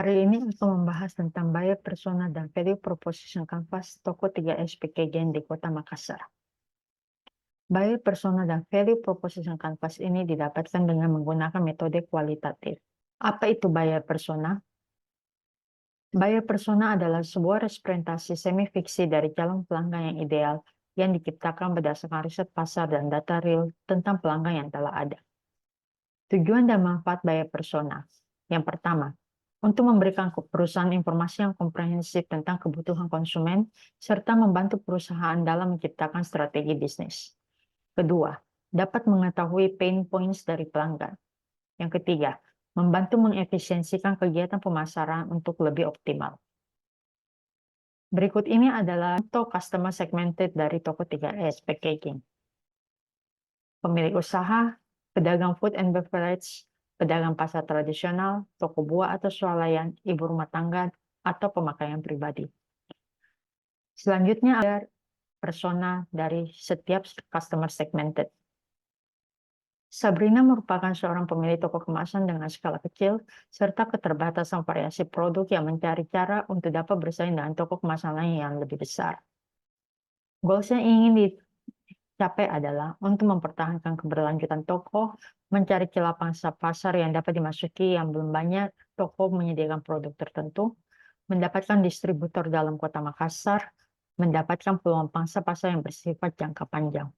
Hari ini aku membahas tentang buyer persona dan value proposition canvas toko 3S Packaging di Kota Makassar. Buyer persona dan value proposition canvas ini didapatkan dengan menggunakan metode kualitatif. Apa itu buyer persona? Buyer persona adalah sebuah representasi semi-fiksi dari calon pelanggan yang ideal yang diciptakan berdasarkan riset pasar dan data real tentang pelanggan yang telah ada. Tujuan dan manfaat buyer persona. Yang pertama, untuk memberikan perusahaan informasi yang komprehensif tentang kebutuhan konsumen, serta membantu perusahaan dalam menciptakan strategi bisnis. Kedua, dapat mengetahui pain points dari pelanggan. Yang ketiga, membantu mengefisiensikan kegiatan pemasaran untuk lebih optimal. Berikut ini adalah contoh customer segmented dari toko 3S Packaging. Pemilik usaha, pedagang food and beverage, pedagang pasar tradisional, toko buah atau swalayan, ibu rumah tangga, atau pemakaian pribadi. Selanjutnya ada persona dari setiap customer segmented. Sabrina merupakan seorang pemilik toko kemasan dengan skala kecil, serta keterbatasan variasi produk yang mencari cara untuk dapat bersaing dengan toko kemasan lain yang lebih besar. Goals yang ingin dicapai adalah untuk mempertahankan keberlanjutan toko, mencari celah pangsa pasar yang dapat dimasuki yang belum banyak toko menyediakan produk tertentu, mendapatkan distributor dalam kota Makassar, mendapatkan peluang pangsa pasar yang bersifat jangka panjang.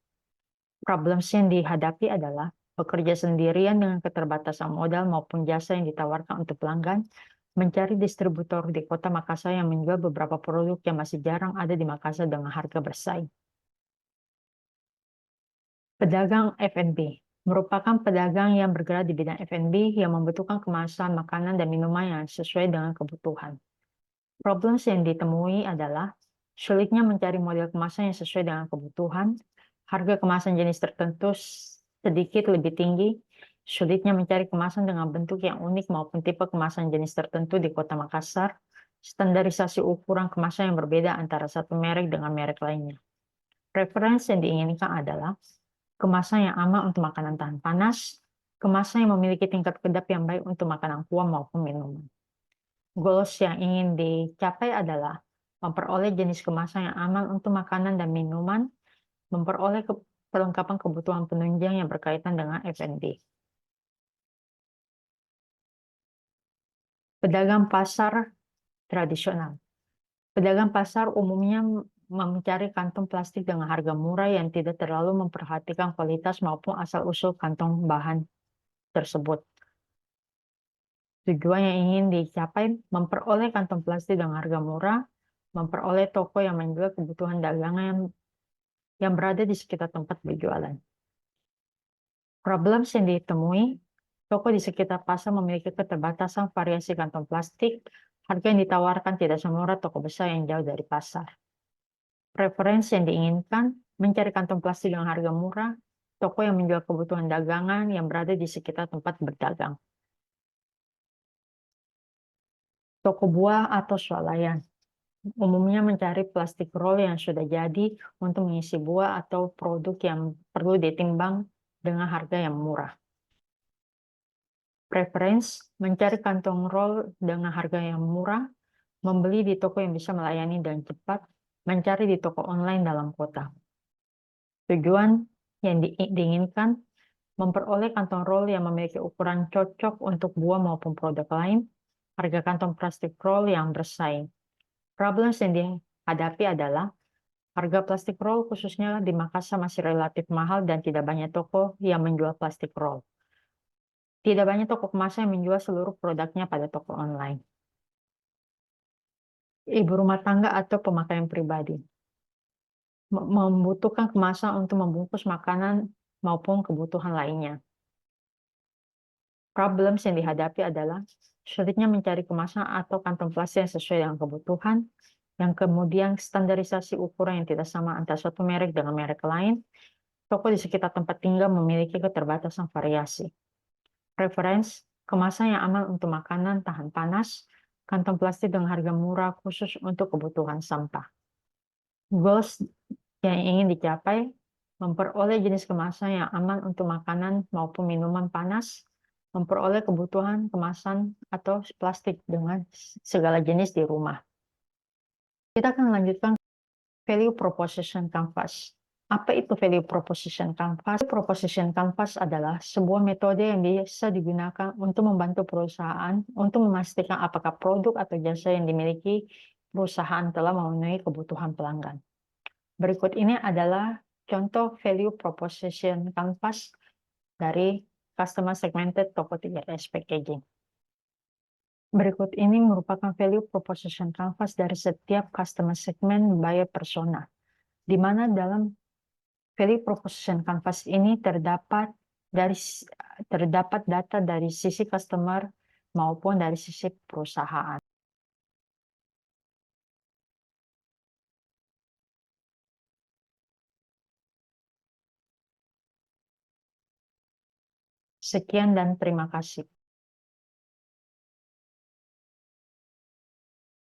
Problems yang dihadapi adalah bekerja sendirian dengan keterbatasan modal maupun jasa yang ditawarkan untuk pelanggan, mencari distributor di kota Makassar yang menjual beberapa produk yang masih jarang ada di Makassar dengan harga bersaing. Pedagang F&B merupakan pedagang yang bergerak di bidang F&B yang membutuhkan kemasan makanan dan minuman yang sesuai dengan kebutuhan. Problem yang ditemui adalah sulitnya mencari model kemasan yang sesuai dengan kebutuhan, harga kemasan jenis tertentu sedikit lebih tinggi, sulitnya mencari kemasan dengan bentuk yang unik maupun tipe kemasan jenis tertentu di kota Makassar, standarisasi ukuran kemasan yang berbeda antara satu merek dengan merek lainnya. Referensi yang diinginkan adalah kemasan yang aman untuk makanan tahan panas, kemasan yang memiliki tingkat kedap yang baik untuk makanan kuah maupun minuman. Goals yang ingin dicapai adalah memperoleh jenis kemasan yang aman untuk makanan dan minuman, memperoleh perlengkapan kebutuhan penunjang yang berkaitan dengan F&B. Pedagang pasar tradisional. Pedagang pasar umumnya mencari kantong plastik dengan harga murah yang tidak terlalu memperhatikan kualitas maupun asal-usul kantong bahan tersebut. Tujuan yang ingin dicapai memperoleh kantong plastik dengan harga murah, memperoleh toko yang menjual kebutuhan dagangan yang berada di sekitar tempat berjualan. Problems yang ditemui, toko di sekitar pasar memiliki keterbatasan variasi kantong plastik, harga yang ditawarkan tidak semurah toko besar yang jauh dari pasar. Preferensi yang diinginkan, mencari kantong plastik dengan harga murah, toko yang menjual kebutuhan dagangan yang berada di sekitar tempat berdagang. Toko buah atau swalayan umumnya mencari plastik roll yang sudah jadi untuk mengisi buah atau produk yang perlu ditimbang dengan harga yang murah. Preference, mencari kantong roll dengan harga yang murah, membeli di toko yang bisa melayani dan cepat, mencari di toko online dalam kota. Tujuan yang diinginkan, memperoleh kantong roll yang memiliki ukuran cocok untuk buah maupun produk lain, harga kantong plastik roll yang bersaing. Problem yang dihadapi adalah harga plastik roll khususnya di Makassar masih relatif mahal dan tidak banyak toko yang menjual plastik roll. Tidak banyak toko kemasan yang menjual seluruh produknya pada toko online. Ibu rumah tangga atau pemakaian pribadi membutuhkan kemasan untuk membungkus makanan maupun kebutuhan lainnya. Problem yang dihadapi adalah sulitnya mencari kemasan atau kantong plastik yang sesuai dengan kebutuhan, yang kemudian standarisasi ukuran yang tidak sama antara suatu merek dengan merek lain, toko di sekitar tempat tinggal memiliki keterbatasan variasi. Preference, kemasan yang aman untuk makanan tahan panas, kantong plastik dengan harga murah khusus untuk kebutuhan sampah. Goals yang ingin dicapai, memperoleh jenis kemasan yang aman untuk makanan maupun minuman panas, memperoleh kebutuhan kemasan atau plastik dengan segala jenis di rumah. Kita akan lanjutkan value proposition canvas. Apa itu value proposition canvas? Value proposition canvas adalah sebuah metode yang bisa digunakan untuk membantu perusahaan untuk memastikan apakah produk atau jasa yang dimiliki perusahaan telah memenuhi kebutuhan pelanggan. Berikut ini adalah contoh value proposition canvas dari Customer Segmented Toko3S Packaging. Berikut ini merupakan value proposition canvas dari setiap customer segment buyer persona, di mana dalam value proposition canvas ini terdapat data dari sisi customer maupun dari sisi perusahaan. Sekian dan terima kasih.